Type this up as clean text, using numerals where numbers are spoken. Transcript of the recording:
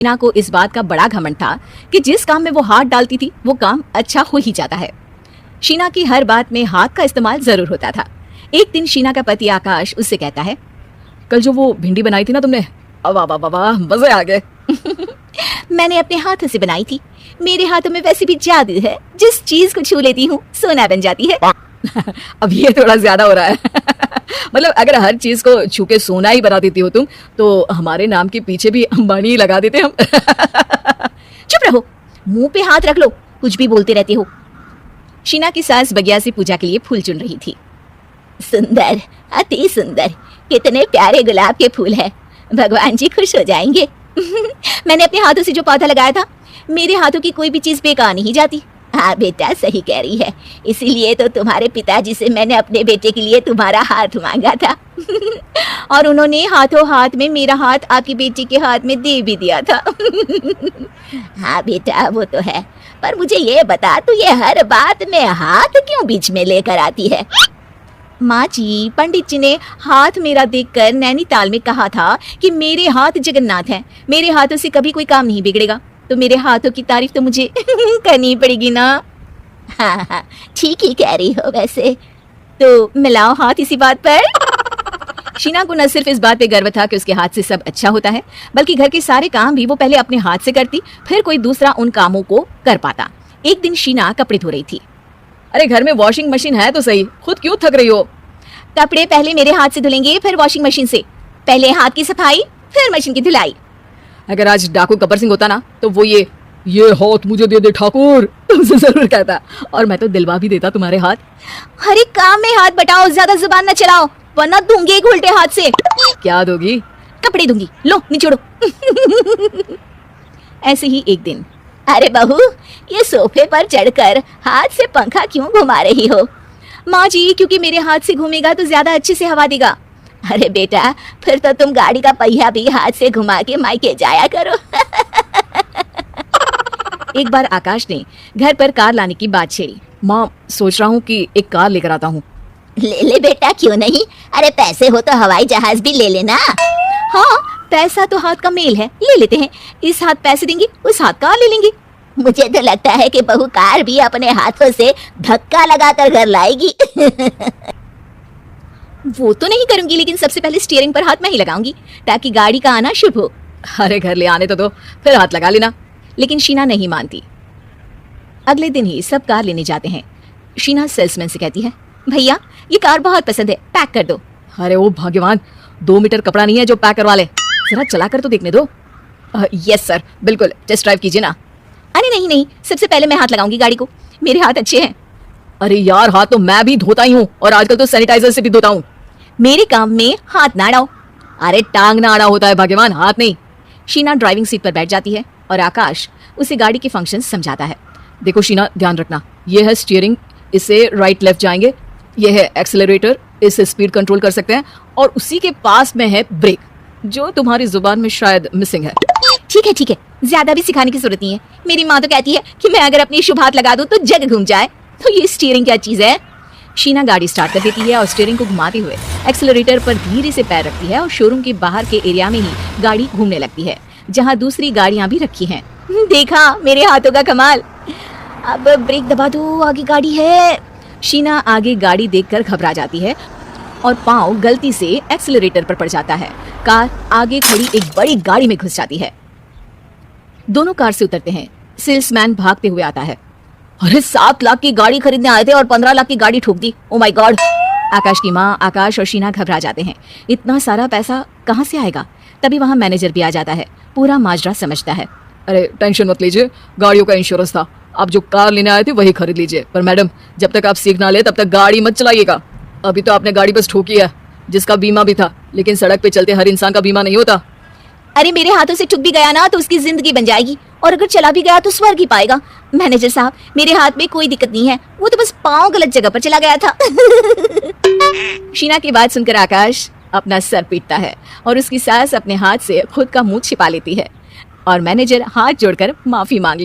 शीना को इस बात का बड़ा घमंड था कि जिस काम में वो हाथ डालती थी वो काम अच्छा हो ही जाता है। शीना की हर बात में हाथ का इस्तेमाल जरूर होता था। एक दिन शीना का पति आकाश उससे कहता है, कल जो वो भिंडी बनाई थी ना तुमने, वाह वाह वाह, मजे आ गए। मैंने अपने हाथों से बनाई थी। मेरे हाथों में वैसे भी जादू है, जिस चीज को छू लेती हूँ सोना बन जाती है। अब ये थोड़ा ज्यादा हो रहा है। मतलब अगर हर चीज को छू के सोना ही बना देती हो तुम, तो हमारे नाम के पीछे भी अंबानी ही लगा देते हम। चुप रहो, मुंह पे हाथ रख लो, कुछ भी बोलते रहते हो। शीना की सास बगिया से पूजा के लिए फूल चुन रही थी। सुंदर, अति सुंदर, कितने प्यारे गुलाब के फूल हैं, भगवान जी खुश हो जाएंगे। मैंने अपने हाथों से जो पौधा लगाया था, मेरे हाथों की कोई भी चीज बेकार नहीं जाती। हाँ बेटा, सही कह रही है, इसीलिए तो तुम्हारे पिताजी से मैंने अपने बेटे के लिए तुम्हारा हाथ मांगा था। और उन्होंने हाथों हाथ में मेरा हाथ आपकी बेटी के हाथ में दे भी दिया था। हाँ बेटा, वो तो है, पर मुझे ये बता, तू ये हर बात में हाथ क्यों बीच में लेकर आती है? माँ जी, पंडित जी ने हाथ मेरा देखकर नैनीताल में कहा था कि मेरे हाथ जगन्नाथ हैं, मेरे हाथों से कभी कोई काम नहीं बिगड़ेगा, तो मेरे हाथों की तारीफ तो मुझे करनी पड़ेगी ना। हाँ हाँ, ठीक ही कह रही हो वैसे, तो मिलाओ हाथ इसी बात पर। शीना को न सिर्फ इस बात पे गर्व था कि उसके हाथ से सब अच्छा होता है, बल्कि घर के सारे काम भी वो पहले अपने हाथ से करती, फिर कोई दूसरा उन कामों को कर पाता। एक दिन शीना कपड़े धो रही थी। अरे घर में वॉशिंग मशीन है तो सही, खुद क्यों थक रही हो? कपड़े पहले मेरे हाथ से धुलेंगे, फिर वॉशिंग मशीन से। पहले हाथ की सफाई, फिर मशीन की धुलाई। अगर आज डाकू गब्बर सिंह होता ना, तो वो ये हाथ मुझे दे दे ठाकुर, तुमसे जरूर कहता, और मैं तो दिलवा भी देता तुम्हारे हाथ। हर एक काम में हाथ बटाओ, ज्यादा जुबान न चलाओ, वरना दूंगी एक उल्टे हाथ से। क्या दोगी? कपड़े दूंगी, लो निचोड़ो। ऐसे ही एक दिन, अरे बहू, ये सोफे पर चढ़कर हाथ से पंखा क्यों घुमा रही हो? माँ जी, क्योंकि मेरे हाथ से घूमेगा तो ज्यादा अच्छे से हवा देगा। अरे बेटा, फिर तो तुम गाड़ी का पहिया भी हाथ से घुमा के मायके जाया करो। एक बार आकाश ने घर पर कार लाने की बात छेड़ी। माँ, सोच रहा हूँ कि एक कार लेकर आता हूँ। ले ले बेटा, क्यों नहीं? अरे पैसे हो तो हवाई जहाज भी ले लेना। हाँ, पैसा तो हाथ का मेल है, ले लेते हैं। इस हाथ पैसे देंगे, उस हाथ कार ले लेंगे। मुझे तो लगता है कि बहू कार भी अपने हाथों से धक्का लगाकर घर लाएगी। वो तो नहीं करूंगी, लेकिन सबसे पहले स्टीयरिंग पर हाथ मैं ही लगाऊंगी, ताकि गाड़ी का आना शुभ हो। अरे घर ले आने तो दो, फिर हाथ लगा लेना। लेकिन शीना नहीं मानती। अगले दिन ही सब कार लेने जाते हैं। शीना सेल्समैन से कहती है, भैया ये कार बहुत पसंद है, पैक कर दो। अरे ओ भगवान, 2 मीटर कपड़ा नहीं है जो पैक करवा ले, जरा चला कर तो देखने दो। यस सर, बिल्कुल, टेस्ट ड्राइव कीजिए ना। अरे नहीं नहीं, सबसे पहले मैं हाथ लगाऊंगी गाड़ी को, मेरे हाथ अच्छे हैं। अरे यार, हाथ तो मैं भी धोता ही हूँ, और आजकल तो सैनिटाइजर से भी धोता हूँ। मेरे काम में हाथ ना अड़ाओ। अरे टांग ना अड़ा होता है भगवान, हाथ नहीं। शीना ड्राइविंग सीट पर बैठ जाती है और आकाश उसे गाड़ी के फंक्शन समझाता है। देखो शीना, ध्यान रखना, ये है स्टीयरिंग, इससे राइट लेफ्ट जाएंगे, ये है एक्सेलरेटर, इससे स्पीड कंट्रोल कर सकते हैं, और उसी के पास में है ब्रेक, जो तुम्हारी जुबान में शायद मिसिंग है। ठीक है, ज्यादा भी सिखाने की जरूरत नहीं है। मेरी माँ तो कहती है कि मैं अगर अपनी शुभ हाथ लगा दूं तो जग घूम जाए, तो ये स्टीयरिंग क्या चीज है? शीना गाड़ी स्टार्ट कर देती है और स्टीयरिंग को घुमाते हुए एक्सेलरेटर पर धीरे से पैर रखती है, और शोरूम के बाहर के एरिया में ही गाड़ी घूमने लगती है, जहाँ दूसरी गाड़ियाँ भी रखी हैं। देखा मेरे हाथों का कमाल। अब ब्रेक दबा दो, आगे गाड़ी है। शीना आगे गाड़ी देखकर घबरा जाती है और पाँव गलती से एक्सेलरेटर पर पड़ जाता है। कार आगे खड़ी एक बड़ी गाड़ी में घुस जाती है। दोनों कार से उतरते हैं। सेल्समैन भागते हुए आता है। अरे 7 लाख की गाड़ी खरीदने आए थे और 15 लाख की गाड़ी ठोक दी, ओ माय गॉड। आकाश की माँ, आकाश और शीना घबरा जाते हैं, इतना सारा पैसा कहाँ से आएगा? तभी वहाँ मैनेजर भी आ जाता है, पूरा माजरा समझता है। अरे टेंशन मत लीजिए, गाड़ियों का इंश्योरेंस था, आप जो कार लेने आए थे वही खरीद लीजिए, पर मैडम जब तक आप सीख ना ले तब तक गाड़ी मत चलाइएगा। अभी तो आपने गाड़ी बस ठोकी है, जिसका बीमा भी था, लेकिन सड़क पे चलते हर इंसान का बीमा नहीं होता। अरे मेरे हाथों से ठुक भी गया ना तो उसकी जिंदगी बन जाएगी, और अगर चला भी गया तो स्वर्ग ही पाएगा। मैनेजर साहब, मेरे हाथ में कोई दिक्कत नहीं है, वो तो बस पाँव गलत जगह पर चला गया था। शीना की बात सुनकर आकाश अपना सर पीटता है और उसकी सास अपने हाथ से खुद का मुंह छिपा लेती है, और मैनेजर हाथ जोड़कर माफी मांग